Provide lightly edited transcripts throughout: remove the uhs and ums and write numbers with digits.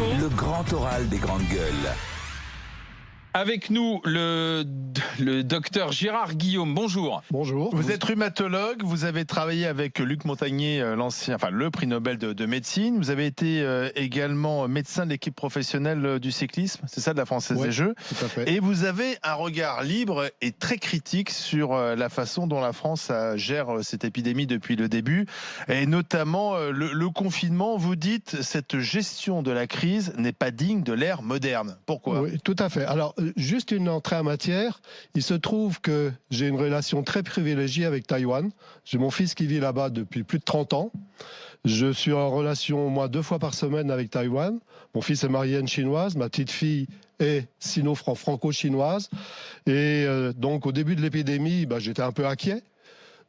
Le grand oral des grandes gueules. Avec nous, le docteur Gérard Guillaume. Bonjour. Bonjour. Vous êtes rhumatologue, vous avez travaillé avec Luc Montagnier, le prix Nobel de médecine. Vous avez été également médecin de l'équipe professionnelle du cyclisme, c'est ça, de la Française des Jeux. Tout à fait. Et vous avez un regard libre et très critique sur la façon dont la France gère cette épidémie depuis le début. Et notamment le confinement, vous dites, cette gestion de la crise n'est pas digne de l'ère moderne. Pourquoi ? Oui, tout à fait. Alors, juste une entrée en matière. Il se trouve que j'ai une relation très privilégiée avec Taïwan. J'ai mon fils qui vit là-bas depuis plus de 30 ans. Je suis en relation au moins 2 fois par semaine avec Taïwan. Mon fils est marié à une chinoise, ma petite fille est sino-franco-chinoise. Et donc, au début de l'épidémie, j'étais un peu inquiet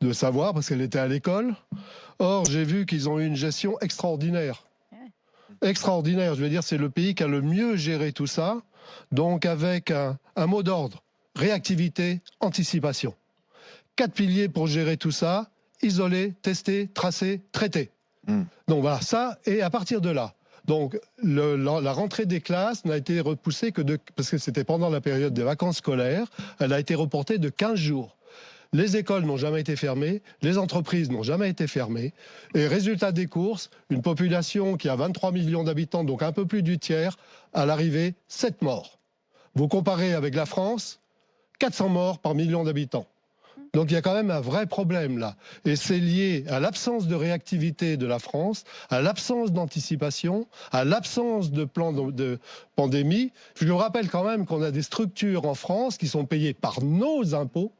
de savoir parce qu'elle était à l'école. Or, j'ai vu qu'ils ont eu une gestion extraordinaire. Extraordinaire, je veux dire, c'est le pays qui a le mieux géré tout ça. Donc avec un mot d'ordre, réactivité, anticipation. 4 piliers pour gérer tout ça, isoler, tester, tracer, traiter. Donc voilà, ça, et à partir de là, donc la rentrée des classes n'a été repoussée parce que c'était pendant la période des vacances scolaires, elle a été reportée de 15 jours. Les écoles n'ont jamais été fermées, les entreprises n'ont jamais été fermées. Et résultat des courses, une population qui a 23 millions d'habitants, donc un peu plus du tiers, à l'arrivée, 7 morts. Vous comparez avec la France, 400 morts par million d'habitants. Donc il y a quand même un vrai problème là. Et c'est lié à l'absence de réactivité de la France, à l'absence d'anticipation, à l'absence de plan de pandémie. Je vous rappelle quand même qu'on a des structures en France qui sont payées par nos impôts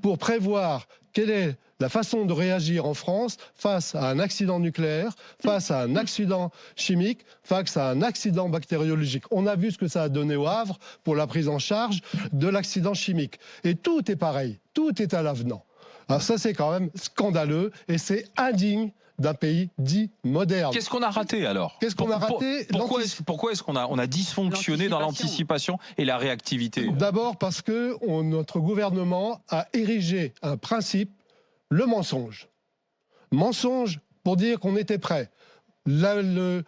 pour prévoir quelle est la façon de réagir en France face à un accident nucléaire, face à un accident chimique, face à un accident bactériologique. On a vu ce que ça a donné au Havre pour la prise en charge de l'accident chimique. Et tout est pareil, tout est à l'avenant. Alors ça, c'est quand même scandaleux et c'est indigne d'un pays dit moderne. Qu'est-ce qu'on a raté alors ? Qu'est-ce qu'on a raté ? Pourquoi est-ce qu'on a dysfonctionné dans l'anticipation et la réactivité ? D'abord parce que notre gouvernement a érigé un principe, le mensonge. Mensonge pour dire qu'on était prêt. L'épidémie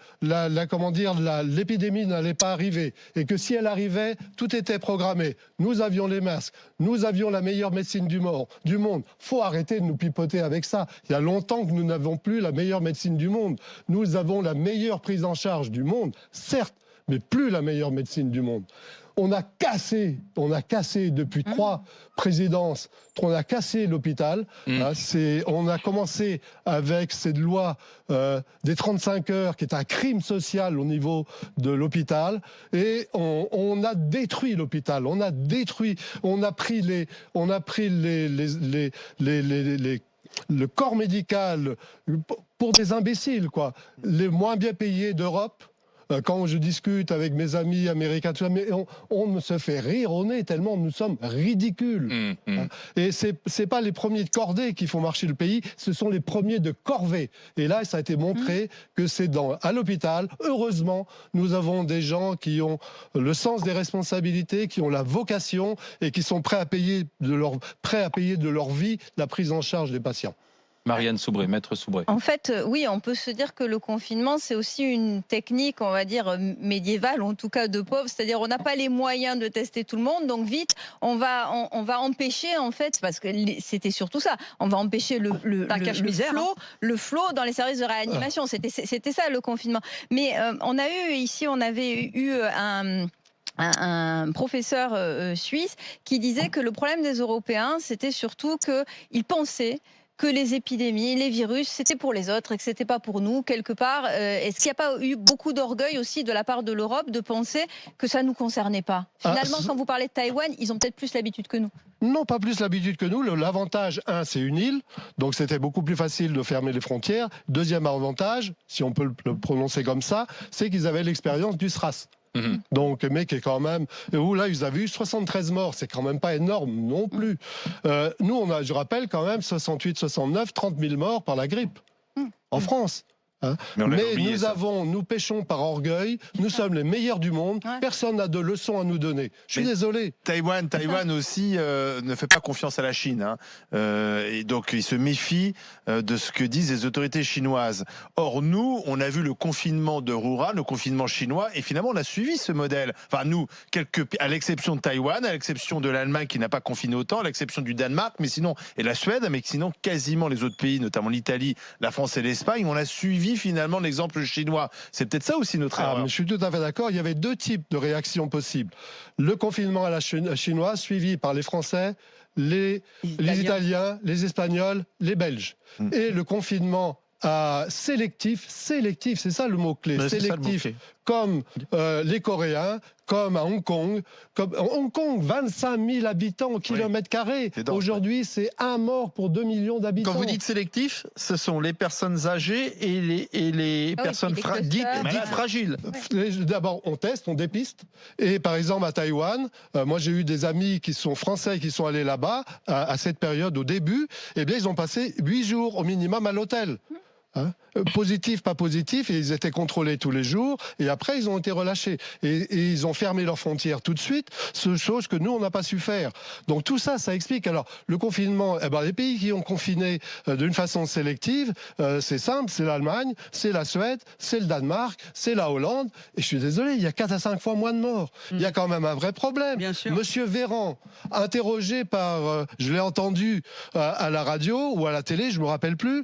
n'allait pas arriver et que si elle arrivait, tout était programmé. Nous avions les masques, nous avions la meilleure médecine du monde. Faut arrêter de nous pipoter avec ça. Il y a longtemps que nous n'avons plus la meilleure médecine du monde. Nous avons la meilleure prise en charge du monde, certes, mais plus la meilleure médecine du monde. On a cassé depuis 3 présidences, on a cassé l'hôpital. On a commencé avec cette loi des 35 heures, qui est un crime social au niveau de l'hôpital, et on a détruit l'hôpital. On a pris le corps médical pour des imbéciles, quoi. Les moins bien payés d'Europe. Quand je discute avec mes amis américains, tout ça, mais on me se fait rire au nez tellement nous sommes ridicules. Et c'est pas les premiers de cordée qui font marcher le pays, ce sont les premiers de corvée. Et là, ça a été montré que c'est à l'hôpital. Heureusement, nous avons des gens qui ont le sens des responsabilités, qui ont la vocation et qui sont prêts à payer de leur vie la prise en charge des patients. Marianne Soubré, maître Soubré. En fait, oui, on peut se dire que le confinement, c'est aussi une technique, on va dire, médiévale, en tout cas de pauvre. C'est-à-dire, on n'a pas les moyens de tester tout le monde, donc vite, on va empêcher, en fait, parce que c'était surtout ça, on va empêcher le flot dans les services de réanimation. C'était ça, le confinement. Mais on avait eu un professeur suisse qui disait que le problème des Européens, c'était surtout qu'ils pensaient que les épidémies, les virus, c'était pour les autres et que c'était pas pour nous, quelque part. Est-ce qu'il n'y a pas eu beaucoup d'orgueil aussi de la part de l'Europe de penser que ça ne nous concernait pas ? Finalement, quand vous parlez de Taïwan, ils ont peut-être plus l'habitude que nous. Non, pas plus l'habitude que nous. L'avantage, c'est une île, donc c'était beaucoup plus facile de fermer les frontières. Deuxième avantage, si on peut le prononcer comme ça, c'est qu'ils avaient l'expérience du SRAS. Donc, mais qui est quand même... Où là, ils avaient eu 73 morts, c'est quand même pas énorme non plus. Nous, je rappelle quand même 68, 69, 30 000 morts par la grippe en France. Hein. Mais nous pêchons par orgueil, nous sommes les meilleurs du monde, personne n'a de leçons à nous donner. Je suis désolé. Taïwan aussi ne fait pas confiance à la Chine. Hein. Et donc il se méfie de ce que disent les autorités chinoises. Or nous, on a vu le confinement de Wuhan, le confinement chinois, et finalement on a suivi ce modèle. Enfin nous, à l'exception de Taïwan, à l'exception de l'Allemagne qui n'a pas confiné autant, à l'exception du Danemark, mais sinon, et la Suède, mais sinon quasiment les autres pays, notamment l'Italie, la France et l'Espagne, on a suivi finalement l'exemple chinois. C'est peut-être ça aussi notre erreur. Mais je suis tout à fait d'accord. Il y avait deux types de réactions possibles. Le confinement à la chinoise, suivi par les Français, les Italiens, les Espagnols, les Belges. Et le confinement sélectif, c'est ça le mot-clé, sélectif, comme les Coréens, comme à Hong Kong. Hong Kong, 25 000 habitants au kilomètre carré. Aujourd'hui, c'est 1 mort pour 2 millions d'habitants. Quand vous dites sélectif, ce sont les personnes âgées et les personnes dites fragiles. D'abord, on teste, on dépiste. Et par exemple, à Taïwan, moi j'ai eu des amis qui sont français qui sont allés là-bas à cette période au début. Eh bien, ils ont passé 8 jours au minimum à l'hôtel. Hein, positif, pas positif, et ils étaient contrôlés tous les jours, et après ils ont été relâchés. Et ils ont fermé leurs frontières tout de suite, chose que nous, on n'a pas su faire. Donc tout ça, ça explique. Alors, le confinement, les pays qui ont confiné d'une façon sélective, c'est simple, c'est l'Allemagne, c'est la Suède, c'est le Danemark, c'est la Hollande, et je suis désolé, il y a 4 à 5 fois moins de morts. Il y a quand même un vrai problème. Monsieur Véran, interrogé par, je l'ai entendu à la radio ou à la télé, je me rappelle plus,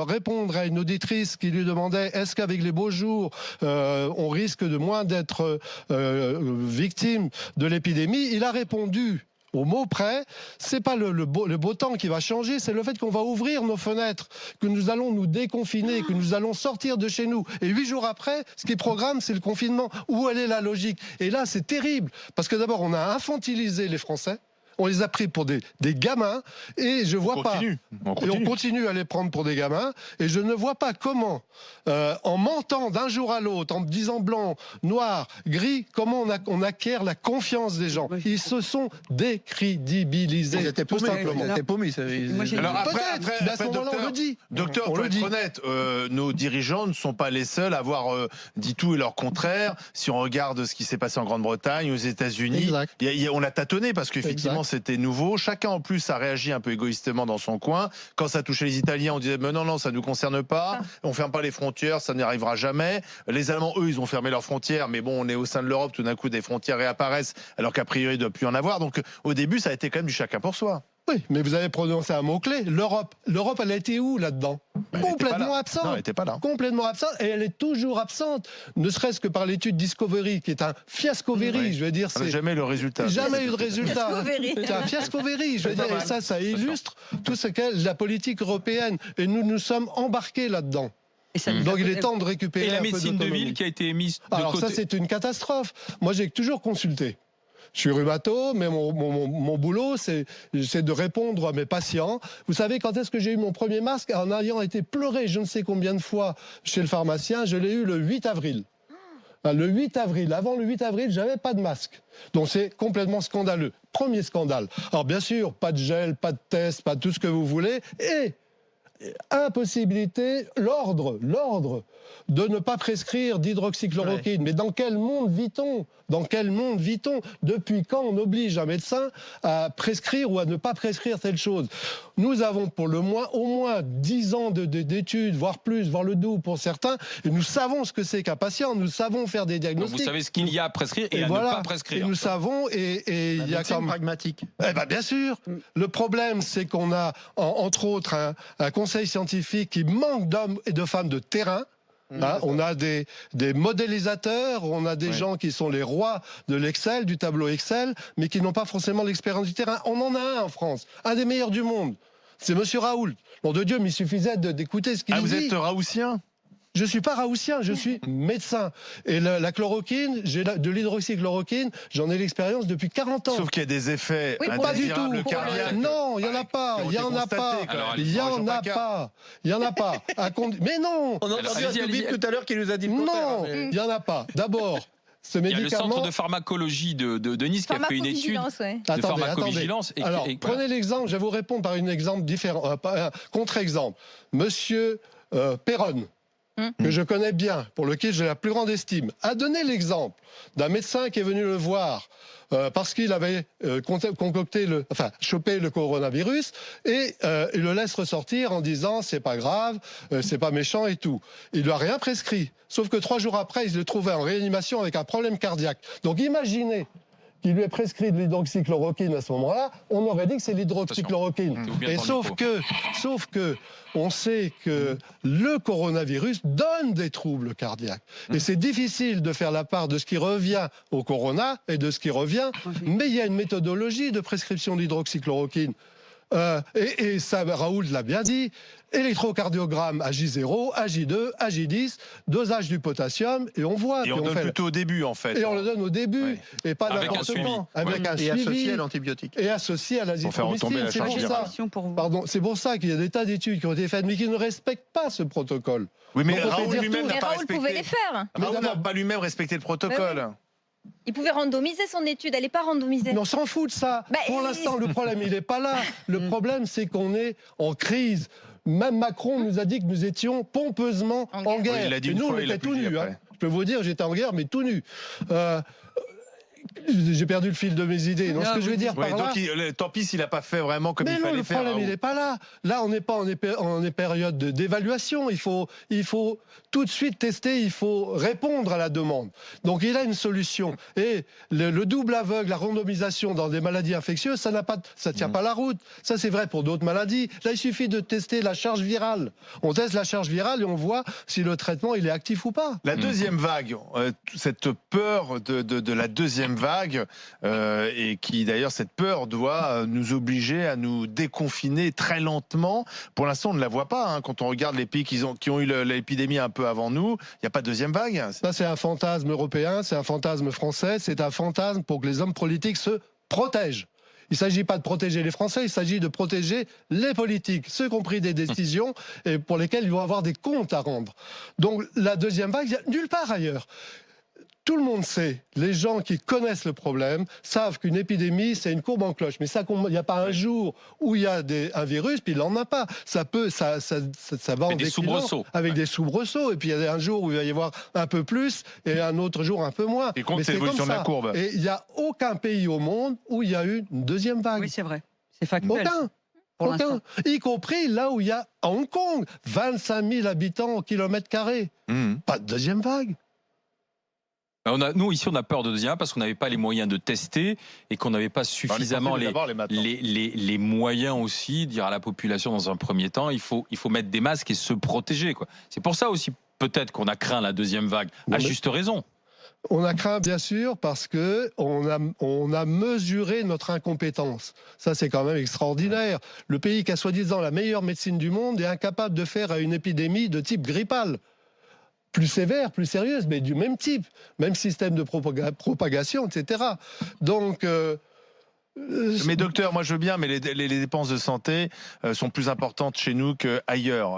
répondre à une auditrice qui lui demandait est-ce qu'avec les beaux jours on risque de moins d'être victime de l'épidémie, il a répondu au mot près, c'est pas le beau temps qui va changer, c'est le fait qu'on va ouvrir nos fenêtres, que nous allons nous déconfiner, que nous allons sortir de chez nous. Et 8 jours après, ce qui programme, c'est le confinement. Où elle est la logique? Et là, c'est terrible, parce que d'abord, on a infantilisé les Français. On les a pris pour des gamins, et je vois pas. Et on continue à les prendre pour des gamins, et je ne vois pas comment, en mentant d'un jour à l'autre, en disant blanc, noir, gris, comment on acquiert la confiance des gens. Ils se sont décrédibilisés. Ils étaient paumés. Alors après, à ce moment-là, on le dit. Docteur, pour être honnête, nos dirigeants ne sont pas les seuls à avoir dit tout et leur contraire. Si on regarde ce qui s'est passé en Grande-Bretagne, aux États-Unis, on a tâtonné parce qu'effectivement, c'était nouveau. Chacun en plus a réagi un peu égoïstement dans son coin. Quand ça touchait les Italiens, on disait mais non, ça ne nous concerne pas. On ferme pas les frontières, ça n'y arrivera jamais. Les Allemands, eux, ils ont fermé leurs frontières, mais bon, on est au sein de l'Europe, tout d'un coup des frontières réapparaissent, alors qu'a priori il ne doit plus y en avoir. Donc au début, ça a été quand même du chacun pour soi. Oui, mais vous avez prononcé un mot-clé, l'Europe. L'Europe, elle a été où là-dedans? Complètement absente. Non, elle n'était pas là. Complètement absente, et elle est toujours absente. Ne serait-ce que par l'étude Discovery, qui est un fiasco-véry, je veux dire. On n'a jamais eu le résultat. Jamais eu de résultat. C'est un fiasco-véry, je veux dire. Et ça illustre tout ce qu'est la politique européenne. Et nous sommes embarqués là-dedans. Donc il est temps de récupérer un peu d'autonomie. Et la médecine de ville qui a été mise de côté. Alors ça, c'est une catastrophe. Moi, j'ai toujours consulté. Je suis rhumato, mais mon boulot, c'est de répondre à mes patients. Vous savez, quand est-ce que j'ai eu mon premier masque? En ayant été pleuré je ne sais combien de fois chez le pharmacien, je l'ai eu le 8 avril. Le 8 avril, avant le 8 avril, j'avais pas de masque. Donc c'est complètement scandaleux. Premier scandale. Alors bien sûr, pas de gel, pas de test, pas tout ce que vous voulez. Et impossibilité, l'ordre de ne pas prescrire d'hydroxychloroquine. Mais dans quel monde vit-on? Dans quel monde vit-on? Depuis quand on oblige un médecin à prescrire ou à ne pas prescrire telle chose? Nous avons pour au moins 10 ans d'études, voire plus, voire le double pour certains, et nous savons ce que c'est qu'un patient, nous savons faire des diagnostics. Donc vous savez ce qu'il y a à prescrire et à ne pas prescrire. Et nous savons, et il y a comme pragmatique. Bien sûr. Le problème, c'est qu'on a, entre autres, un conseil scientifique qui manque d'hommes et de femmes de terrain. On a des modélisateurs, on a des gens qui sont les rois de l'Excel, du tableau Excel, mais qui n'ont pas forcément l'expérience du terrain. On en a un en France, un des meilleurs du monde. C'est Monsieur Raoult. Nom de Dieu, mais il suffisait d'écouter ce qu'il dit. Vous êtes raoutien? Je ne suis pas raoutien, je suis médecin. Et la chloroquine, j'ai de l'hydroxychloroquine, j'en ai l'expérience depuis 40 ans. Sauf qu'il y a des effets pas du tout. Non, il n'y en a pas. Il n'y en a pas. Il n'y en a pas. Il n'y en a pas. Mais non. On a entendu un Toubib tout à l'heure qui nous a dit le contraire. Non, il n'y en a pas. D'abord, ce médicament... Il y a le centre de pharmacologie de Nice qui a fait une étude de pharmacovigilance. Alors, prenez l'exemple, je vais vous répondre par un exemple différent, un contre-exemple. Monsieur Perron, que je connais bien, pour lequel j'ai la plus grande estime, a donné l'exemple d'un médecin qui est venu le voir parce qu'il avait chopé le coronavirus et il le laisse ressortir en disant c'est pas grave, c'est pas méchant et tout. Il lui a rien prescrit. Sauf que 3 jours après, il le trouvait en réanimation avec un problème cardiaque. Donc imaginez qu'il lui ait prescrit de l'hydroxychloroquine à ce moment-là, on aurait dit que c'est l'hydroxychloroquine. Et sauf que on sait que le coronavirus donne des troubles cardiaques. Et c'est difficile de faire la part de ce qui revient au corona et de ce qui revient, mais il y a une méthodologie de prescription d'hydroxychloroquine. Et ça, Raoult l'a bien dit, électrocardiogramme à J0, à J2, à J10, dosage du potassium, et on voit. Et on donne plutôt au début, en fait. Et on le donne au début, et pas n'importe quand. Avec un suivi. Et associé à l'antibiotique. Et associé à l'azithromycine. C'est pour ça qu'il y a des tas d'études qui ont été faites, mais qui ne respectent pas ce protocole. Oui, mais Raoult lui-même n'a pas respecté. pouvait les faire. Raoult n'a pas lui-même respecté le protocole. Il pouvait randomiser son étude, elle n'est pas randomisée. Mais on s'en fout de ça. Pour l'instant, le problème, il n'est pas là. Le problème, c'est qu'on est en crise. Même Macron nous a dit que nous étions pompeusement en guerre. Oui, il a dit et nous, on était tout nus. Je peux vous dire, j'étais en guerre, mais tout nu. J'ai perdu le fil de mes idées. Donc, ce que je veux dire par là... tant pis s'il n'a pas fait vraiment comme il fallait faire. Le problème, il n'est pas là. Là, on n'est pas en période d'évaluation. Il faut tout de suite tester, il faut répondre à la demande. Donc, il a une solution. Et le double aveugle, la randomisation dans des maladies infectieuses, ça tient pas la route. Ça, c'est vrai pour d'autres maladies. Là, il suffit de tester la charge virale. On teste la charge virale et on voit si le traitement, il est actif ou pas. La deuxième vague, cette peur de la deuxième vague, et qui d'ailleurs cette peur doit nous obliger à nous déconfiner très lentement. Pour l'instant on ne la voit pas, quand on regarde les pays qui ont eu l'épidémie un peu avant nous, il n'y a pas de deuxième vague. Ça c'est un fantasme européen, c'est un fantasme français, c'est un fantasme pour que les hommes politiques se protègent. Il ne s'agit pas de protéger les Français, il s'agit de protéger les politiques, ceux qui ont pris des décisions et pour lesquels ils vont avoir des comptes à rendre. Donc la deuxième vague, il n'y a nulle part ailleurs. Tout le monde sait, les gens qui connaissent le problème savent qu'une épidémie, c'est une courbe en cloche. Mais ça, il n'y a pas un jour où il y a un virus, puis il n'en a pas. Ça va en déclinant avec des soubresauts. Et puis il y a un jour où il va y avoir un peu plus et un autre jour un peu moins. Et compte l'évolution de la courbe. Et il n'y a aucun pays au monde où il y a eu une deuxième vague. Oui, c'est vrai. C'est factuel. Aucun. Y compris là où il y a à Hong Kong 25 000 habitants au kilomètre carré. Pas de deuxième vague. Nous, ici, on a peur de deuxième parce qu'on n'avait pas les moyens de tester et qu'on n'avait pas suffisamment les moyens aussi de dire à la population dans un premier temps, il faut mettre des masques et se protéger. C'est pour ça aussi peut-être qu'on a craint la deuxième vague, à juste raison. On a craint, bien sûr, parce qu'on a mesuré notre incompétence. Ça, c'est quand même extraordinaire. Le pays qui a soi-disant la meilleure médecine du monde est incapable de faire une épidémie de type grippal. Plus sévère, plus sérieuse, mais du même type, même système de propagation, etc. Donc... Mais docteur, moi je veux bien, mais les dépenses de santé sont plus importantes chez nous qu'ailleurs.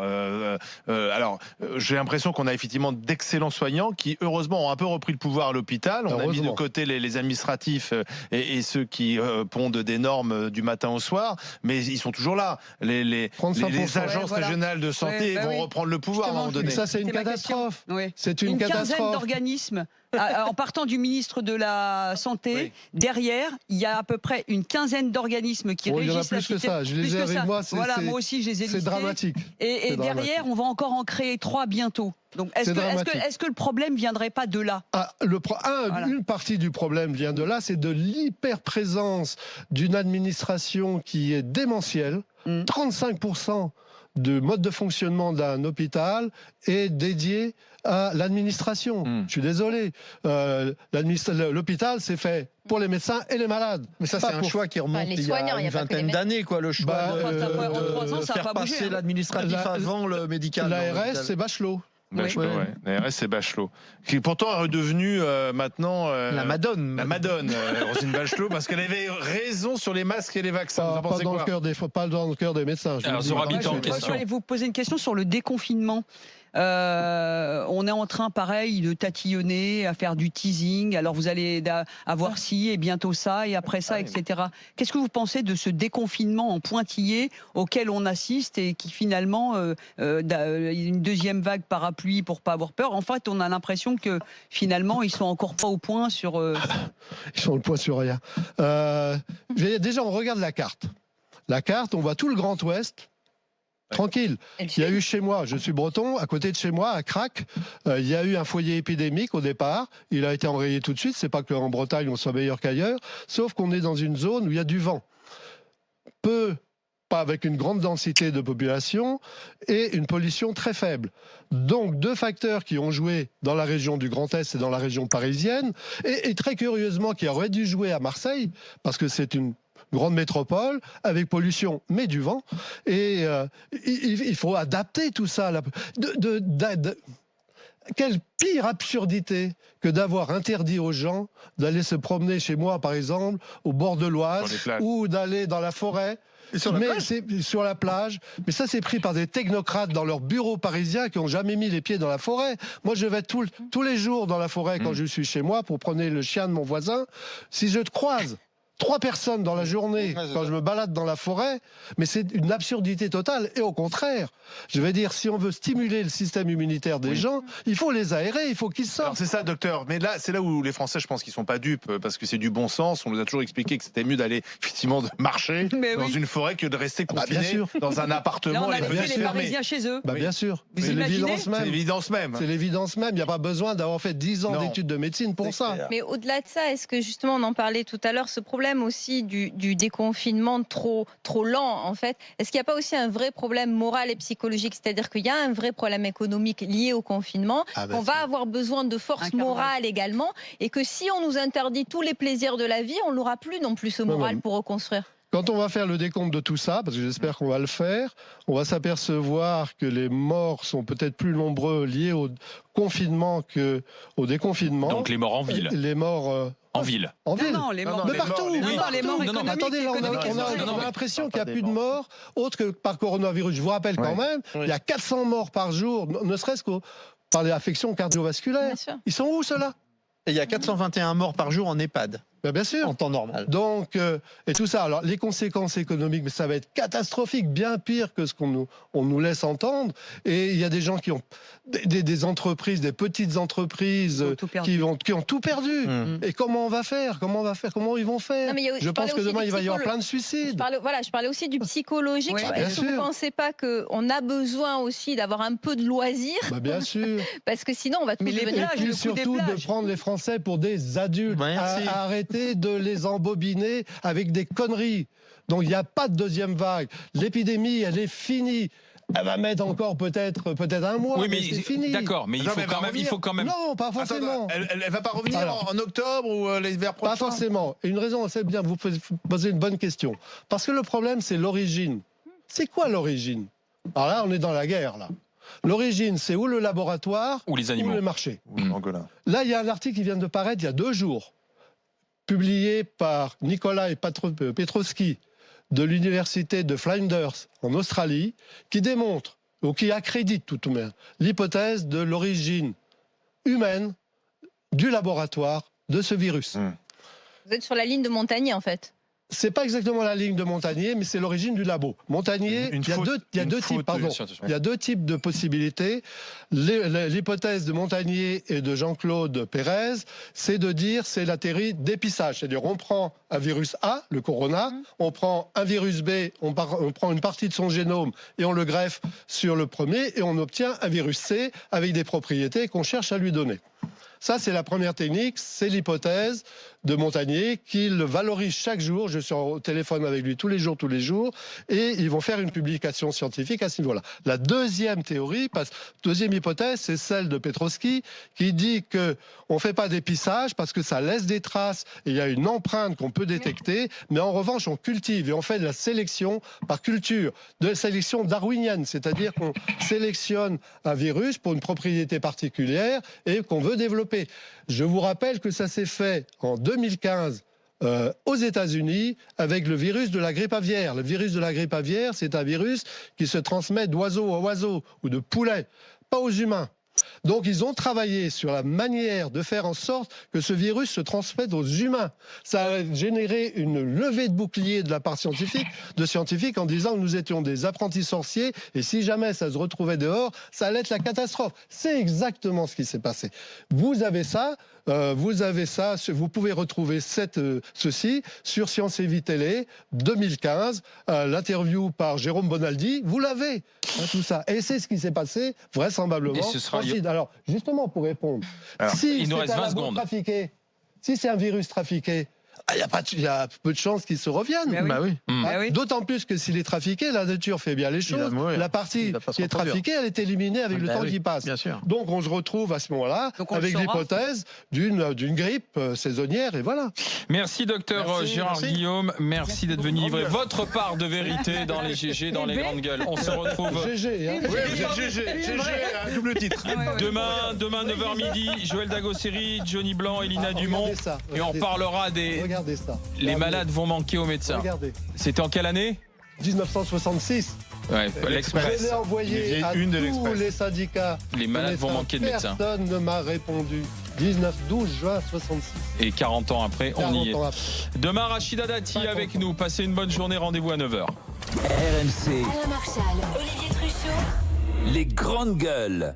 Alors, j'ai l'impression qu'on a effectivement d'excellents soignants qui, heureusement, ont un peu repris le pouvoir à l'hôpital. On a mis de côté les administratifs et ceux qui pondent des normes du matin au soir, mais ils sont toujours là. Les agences régionales de santé vont reprendre le pouvoir à un moment donné. Ça, c'est une catastrophe. C'est une catastrophe. Quinzaine d'organismes. En partant du ministre de la Santé, derrière, il y a à peu près une quinzaine d'organismes qui régissent la santé. Il y en a plus que ça, je les ai avec moi, moi aussi je les ai listés. C'est dramatique. Et derrière, on va encore en créer 3 bientôt. Donc est-ce que le problème ne viendrait pas de là ? Une partie du problème vient de là, c'est de l'hyper-présence d'une administration qui est démentielle. 35% du mode de fonctionnement d'un hôpital est dédié à l'administration. Je suis désolé. L'hôpital, c'est fait pour les médecins et les malades. Mais ça, c'est un choix qui remonte il y a une vingtaine d'années, le choix de faire passer l'administratif avant le médical. L'ARS, c'est Bachelot. Bachelot, l'ARS, c'est Bachelot. Qui pourtant est redevenue maintenant la Madone. La Madone, Roselyne Bachelot, parce qu'elle avait raison sur les masques et les vaccins. Pas dans le cœur des médecins. Alors, Zora Bintan, je voulais vous poser une question sur le déconfinement. on est en train, pareil, de tatillonner, à faire du teasing. Alors vous allez avoir ci et bientôt ça et après ça, etc. Qu'est-ce que vous pensez de ce déconfinement en pointillé auquel on assiste et qui finalement, une deuxième vague parapluie pour pas avoir peur? En fait, on a l'impression que finalement, ils sont encore pas au point sur... Ils sont au point sur rien. Déjà, on regarde la carte. La carte, on voit tout le Grand Ouest. Tranquille. Il y a eu chez moi, je suis breton, à côté de chez moi, à Crac, il y a eu un foyer épidémique au départ. Il a été enrayé tout de suite. C'est pas qu'en Bretagne on soit meilleur qu'ailleurs, sauf qu'on est dans une zone où il y a du vent. Pas avec une grande densité de population et une pollution très faible. Donc deux facteurs qui ont joué dans la région du Grand Est et dans la région parisienne, et très curieusement qui auraient dû jouer à Marseille, parce que c'est une grande métropole, avec pollution, mais du vent. Et il faut adapter tout ça. Quelle pire absurdité que d'avoir interdit aux gens d'aller se promener chez moi, par exemple, au bord de l'Oise, ou d'aller dans la forêt. Sur la plage. Mais ça, c'est pris par des technocrates dans leurs bureaux parisiens qui n'ont jamais mis les pieds dans la forêt. Moi, je vais tous les jours dans la forêt quand je suis chez moi pour promener le chien de mon voisin. Si je te croise 3 personnes dans la journée quand je me balade dans la forêt, mais c'est une absurdité totale. Et au contraire, je vais dire, si on veut stimuler le système immunitaire des gens, il faut les aérer, il faut qu'ils sortent. C'est ça, docteur. Mais là, c'est là où les Français, je pense qu'ils sont pas dupes, parce que c'est du bon sens. On nous a toujours expliqué que c'était mieux d'aller effectivement marcher dans une forêt que de rester confiné dans un appartement. Là, on a laissé les Parisiens chez eux. Bien sûr. C'est l'évidence même. C'est l'évidence même. Il n'y a pas besoin d'avoir fait 10 ans d'études de médecine pour ça. Mais au-delà de ça, est-ce que justement, on en parlait tout à l'heure, ce problème aussi du déconfinement trop lent, en fait, est-ce qu'il n'y a pas aussi un vrai problème moral et psychologique? C'est-à-dire qu'il y a un vrai problème économique lié au confinement, qu'on va avoir besoin de force morale également, et que si on nous interdit tous les plaisirs de la vie, on n'aura plus non plus ce moral pour reconstruire. Quand on va faire le décompte de tout ça, parce que j'espère qu'on va le faire, on va s'apercevoir que les morts sont peut-être plus nombreux liés au confinement qu'au déconfinement. Donc les morts en ville. Les morts... En ville. En ville. Non, les morts. Mais partout. Les morts économiques. Attendez, là, on a l'impression qu'il n'y a plus de morts autres que par coronavirus. Je vous rappelle quand même, il y a 400 morts par jour, ne serait-ce que par les affections cardiovasculaires. Ils sont où, ceux-là? Et il y a 421 morts par jour en EHPAD. Bien sûr. En temps normal. Donc, et tout ça. Alors, les conséquences économiques, mais ça va être catastrophique, bien pire que ce qu'on nous laisse entendre. Et il y a des gens qui ont des entreprises, des petites entreprises qui ont tout perdu. Et comment on va faire? Comment ils vont faire? Je pense que demain, il va y avoir plein de suicides. Je parlais aussi du psychologique. Est-ce que vous ne pensez pas qu'on a besoin aussi d'avoir un peu de loisirs? Bien sûr. Parce que sinon, on va tous devenir... Et puis surtout de prendre les Français pour des adultes. Arrêter de les embobiner avec des conneries. Donc il n'y a pas de deuxième vague. L'épidémie, elle est finie. Elle va mettre encore peut-être un mois. Oui, mais c'est fini. D'accord, mais il faut quand même. Non, pas forcément. Elle va pas revenir en octobre ou l'hiver prochain? Pas forcément. Et une raison, c'est bien, vous posez une bonne question. Parce que le problème, c'est l'origine. C'est quoi l'origine? Alors là, on est dans la guerre, là. L'origine, c'est ou le laboratoire ou les animaux, ou le marché. Là, il y a un article qui vient de paraître il y a 2 jours, publié par Nikolai Petrovski de l'université de Flinders en Australie, qui démontre, ou qui accrédite tout de même, l'hypothèse de l'origine humaine du laboratoire de ce virus. Vous êtes sur la ligne de Montagnier, en fait. C'est pas exactement la ligne de Montagnier, mais c'est l'origine du labo. Montagnier, il y a deux types de possibilités. L'hypothèse de Montagnier et de Jean-Claude Pérez, c'est de dire c'est la théorie d'épissage. C'est-à-dire on prend un virus A, le corona, on prend un virus B, on prend une partie de son génome et on le greffe sur le premier et on obtient un virus C avec des propriétés qu'on cherche à lui donner. Ça, c'est la première technique, c'est l'hypothèse de Montagnier qu'il valorise chaque jour. Je suis au téléphone avec lui tous les jours, et ils vont faire une publication scientifique à ce niveau-là. La deuxième théorie, deuxième hypothèse, c'est celle de Petrovski, qui dit qu'on ne fait pas d'épissage parce que ça laisse des traces et il y a une empreinte qu'on peut détecter, mais en revanche, on cultive et on fait de la sélection par culture, de la sélection darwinienne, c'est-à-dire qu'on sélectionne un virus pour une propriété particulière et qu'on veut développer. Je vous rappelle que ça s'est fait en 2015 aux États-Unis avec le virus de la grippe aviaire. Le virus de la grippe aviaire, c'est un virus qui se transmet d'oiseau à oiseau ou de poulet. pas aux humains. Donc ils ont travaillé sur la manière de faire en sorte que ce virus se transmette aux humains. Ça a généré une levée de bouclier de la part de scientifiques en disant que nous étions des apprentis sorciers et si jamais ça se retrouvait dehors, ça allait être la catastrophe. C'est exactement ce qui s'est passé. Vous avez ça, vous pouvez retrouver ceci sur Science et Vie Télé 2015, l'interview par Jérôme Bonaldi, vous l'avez, tout ça. Et c'est ce qui s'est passé vraisemblablement. Et ce sera... Alors, justement, pour répondre, si il nous reste 20 secondes. Si c'est un virus trafiqué, il y a peu de chances qu'il se revienne. Oui. D'autant plus que s'il est trafiqué, la nature fait bien les choses. La partie qui est trafiquée, elle est éliminée avec le temps qui passe. Bien sûr. Donc on se retrouve à ce moment-là avec l'hypothèse d'une grippe saisonnière et voilà. Merci docteur Gérard Guillaume. Merci d'être venu livrer votre part de vérité dans les GG, dans les grandes gueules. On se retrouve GG, hein. GG, un double titre. Demain 9h midi, Joël Dagosseri, Johnny Blanc et Lina Dumont. Et on parlera des... Regardez ça. Les malades vont manquer aux médecins. Regardez. C'était en quelle année ? 1966. Ouais, l'Express. Je l'ai envoyé à tous les syndicats. Les malades vont manquer de médecins. Personne ne m'a répondu. 12 juin 66. Et 40 ans après, on y est. Après. Demain, Rachida Dati avec nous. Passez une bonne journée. Rendez-vous à 9h. RMC. Alain Marchal, Olivier Truchot. Les grandes gueules.